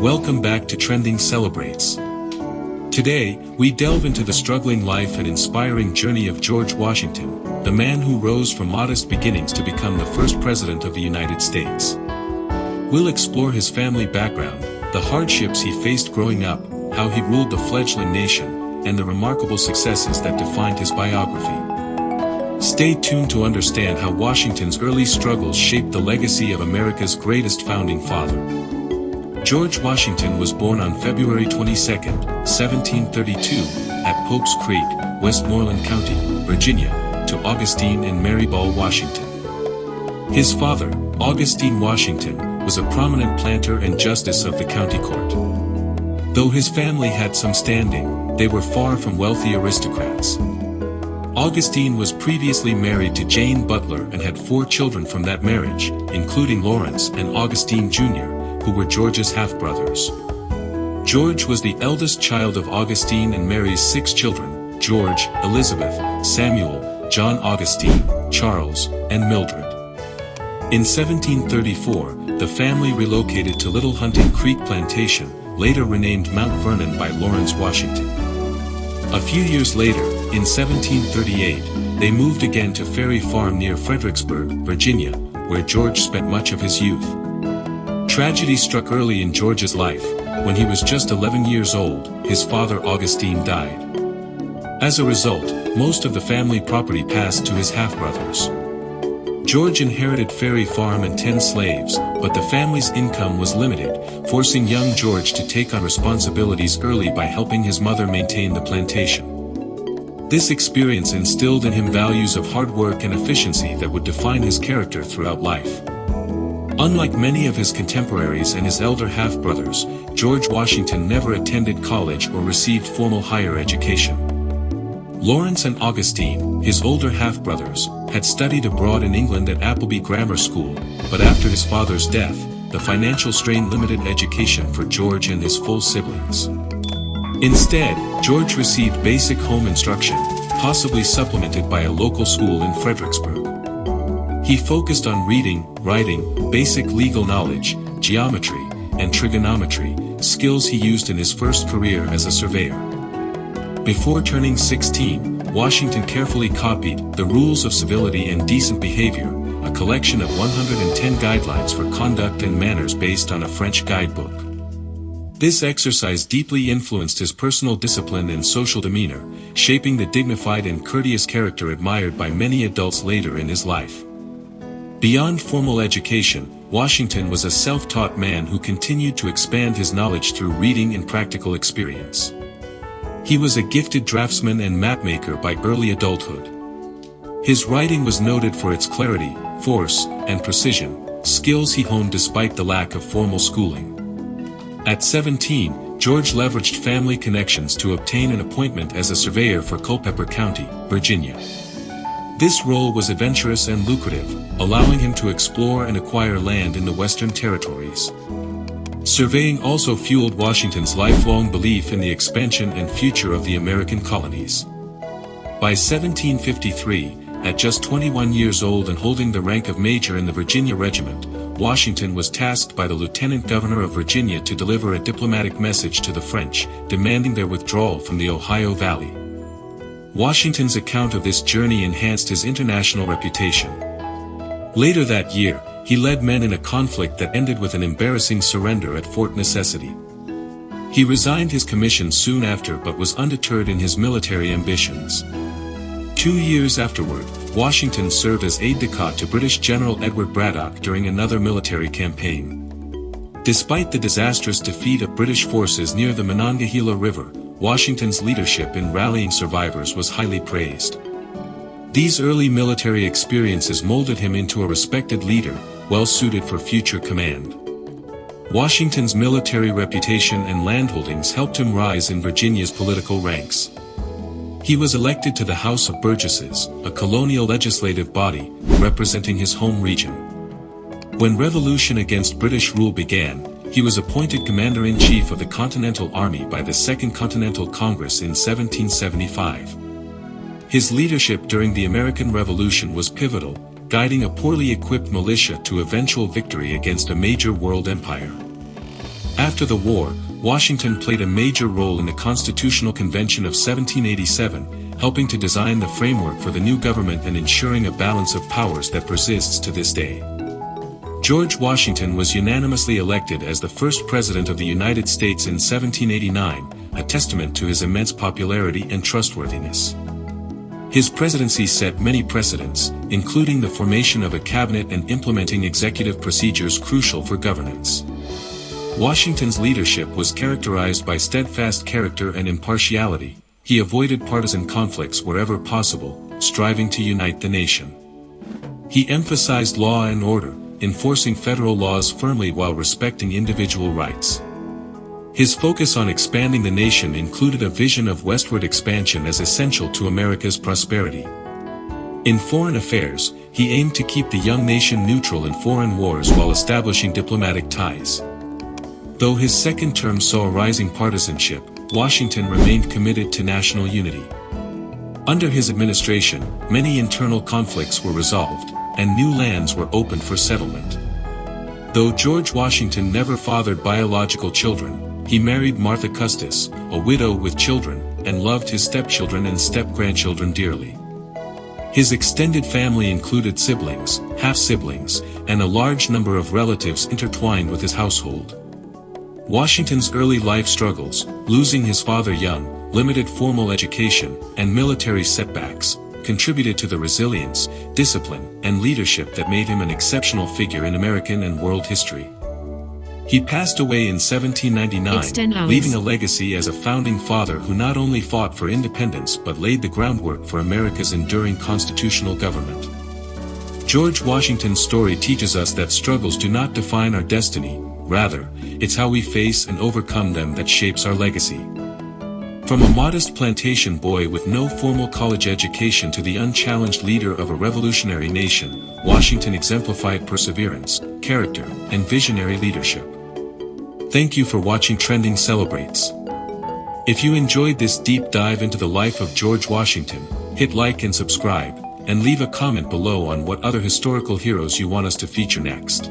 Welcome back to Trending Celebrates. Today, we delve into the struggling life and inspiring journey of George Washington, the man who rose from modest beginnings to become the first president of the United States. We'll explore his family background, the hardships he faced growing up, how he ruled the fledgling nation, and the remarkable successes that defined his biography. Stay tuned to understand how Washington's early struggles shaped the legacy of America's greatest founding father. George Washington was born on February 22, 1732, at Pope's Creek, Westmoreland County, Virginia, to Augustine and Mary Ball Washington. His father, Augustine Washington, was a prominent planter and justice of the county court. Though his family had some standing, they were far from wealthy aristocrats. Augustine was previously married to Jane Butler and had 4 children from that marriage, including Lawrence and Augustine Jr., who were George's half-brothers. George was the eldest child of Augustine and Mary's 6 children: George, Elizabeth, Samuel, John Augustine, Charles, and Mildred. In 1734, the family relocated to Little Hunting Creek Plantation, later renamed Mount Vernon by Lawrence Washington. A few years later, in 1738, they moved again to Ferry Farm near Fredericksburg, Virginia, where George spent much of his youth. Tragedy struck early in George's life. When he was just 11 years old, his father Augustine died. As a result, most of the family property passed to his half-brothers. George inherited Ferry Farm and 10 slaves, but the family's income was limited, forcing young George to take on responsibilities early by helping his mother maintain the plantation. This experience instilled in him values of hard work and efficiency that would define his character throughout life. Unlike many of his contemporaries and his elder half-brothers, George Washington never attended college or received formal higher education. Lawrence and Augustine, his older half-brothers, had studied abroad in England at Appleby Grammar School, but after his father's death, the financial strain limited education for George and his full siblings. Instead, George received basic home instruction, possibly supplemented by a local school in Fredericksburg. He focused on reading, writing, basic legal knowledge, geometry, and trigonometry, skills he used in his first career as a surveyor. Before turning 16, Washington carefully copied The Rules of Civility and Decent Behavior, a collection of 110 guidelines for conduct and manners based on a French guidebook. This exercise deeply influenced his personal discipline and social demeanor, shaping the dignified and courteous character admired by many adults later in his life. Beyond formal education, Washington was a self-taught man who continued to expand his knowledge through reading and practical experience. He was a gifted draftsman and mapmaker by early adulthood. His writing was noted for its clarity, force, and precision, skills he honed despite the lack of formal schooling. At 17, George leveraged family connections to obtain an appointment as a surveyor for Culpeper County, Virginia. This role was adventurous and lucrative, allowing him to explore and acquire land in the Western Territories. Surveying also fueled Washington's lifelong belief in the expansion and future of the American colonies. By 1753, at just 21 years old and holding the rank of major in the Virginia Regiment, Washington was tasked by the Lieutenant Governor of Virginia to deliver a diplomatic message to the French, demanding their withdrawal from the Ohio Valley. Washington's account of this journey enhanced his international reputation. Later that year, he led men in a conflict that ended with an embarrassing surrender at Fort Necessity. He resigned his commission soon after but was undeterred in his military ambitions. 2 years afterward, Washington served as aide-de-camp to British General Edward Braddock during another military campaign. Despite the disastrous defeat of British forces near the Monongahela River, Washington's leadership in rallying survivors was highly praised. These early military experiences molded him into a respected leader, well-suited for future command. Washington's military reputation and landholdings helped him rise in Virginia's political ranks. He was elected to the House of Burgesses, a colonial legislative body, representing his home region. When revolution against British rule began, he was appointed Commander-in-Chief of the Continental Army by the Second Continental Congress in 1775. His leadership during the American Revolution was pivotal, guiding a poorly equipped militia to eventual victory against a major world empire. After After the war, Washington played a major role in the Constitutional Convention of 1787, helping to design the framework for the new government and ensuring a balance of powers that persists to this day. George Washington was unanimously elected as the first President of the United States in 1789, a testament to his immense popularity and trustworthiness. His presidency set many precedents, including the formation of a cabinet and implementing executive procedures crucial for governance. Washington's leadership was characterized by steadfast character and impartiality. He avoided partisan conflicts wherever possible, striving to unite the nation. He emphasized law and order, enforcing federal laws firmly while respecting individual rights. His focus on expanding the nation included a vision of westward expansion as essential to America's prosperity. In foreign affairs, he aimed to keep the young nation neutral in foreign wars while establishing diplomatic ties. Though his second term saw rising partisanship, Washington remained committed to national unity. Under his administration, many internal conflicts were resolved, and new lands were opened for settlement. Though George Washington never fathered biological children, he married Martha Custis, a widow with children, and loved his stepchildren and step-grandchildren dearly. His extended family included siblings, half-siblings, and a large number of relatives intertwined with his household. Washington's early life struggles, losing his father young, limited formal education, and military setbacks, contributed to the resilience, discipline, and leadership that made him an exceptional figure in American and world history. He passed away in 1799, leaving a legacy as a founding father who not only fought for independence but laid the groundwork for America's enduring constitutional government. George Washington's story teaches us that struggles do not define our destiny, rather, it's how we face and overcome them that shapes our legacy. From a modest plantation boy with no formal college education to the unchallenged leader of a revolutionary nation, Washington exemplified perseverance, character, and visionary leadership. Thank you for watching Trending Celebrates. If you enjoyed this deep dive into the life of George Washington, hit like and subscribe, and leave a comment below on what other historical heroes you want us to feature next.